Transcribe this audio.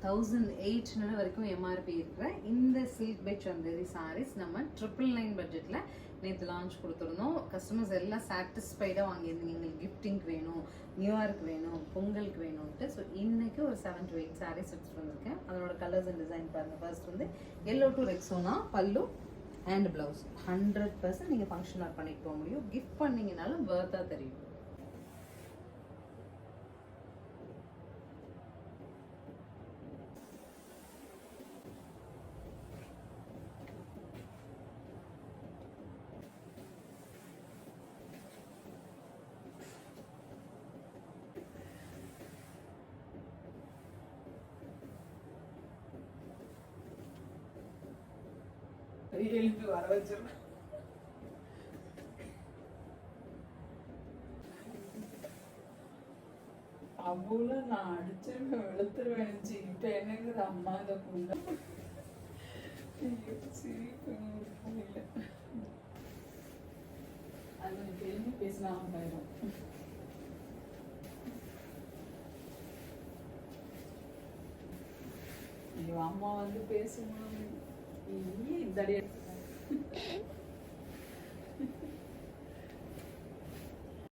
1800 வரைக்கும் எம்ஆர்பி இருக்கிற இந்த சில்க் பை சந்தேரி சாரீஸ் நம்ம 999 பட்ஜெட்ல நேற்று லான்ச் கொடுத்துருந்தோம். கஸ்டமர்ஸ் எல்லாம் சாட்டிஸ்ஃபைடாக வாங்கியிருந்தீங்க. எங்களுக்கு கிஃப்டிங்க்கு வேணும், நியூ இயர்க்கு வேணும், பொங்கலுக்கு வேணும்ட்டு. ஸோ இன்னைக்கு ஒரு 7 to 8 சாரீஸ் எடுத்துட்டு வந்திருக்கேன். அதோட கலர்ஸ் அண்ட் டிசைன் பாருங்க. ஃபர்ஸ்ட் வந்து எல்லோ டு ரெக்ஸோனா பல்லு அண்ட் பிளவுஸ். 100% நீங்கள் ஃபங்க்ஷன் ஆட் பண்ணிட்டு போக முடியும். கிஃப்ட் பண்ணீங்கனாலும் வர்த்தாக தெரியும். எழுப்பி வர வச்சிருக்கேன். அவ்வளோ நான் அடிச்சிருவேன், வெளுத்துருவேன். இப்ப எனக்கு அம்மா இதை புள்ள சிரிப்பு இல்லை. அது தெரிஞ்சு பேசினா போயிடும். ஐயோ அம்மா வந்து பேசணும். இந்த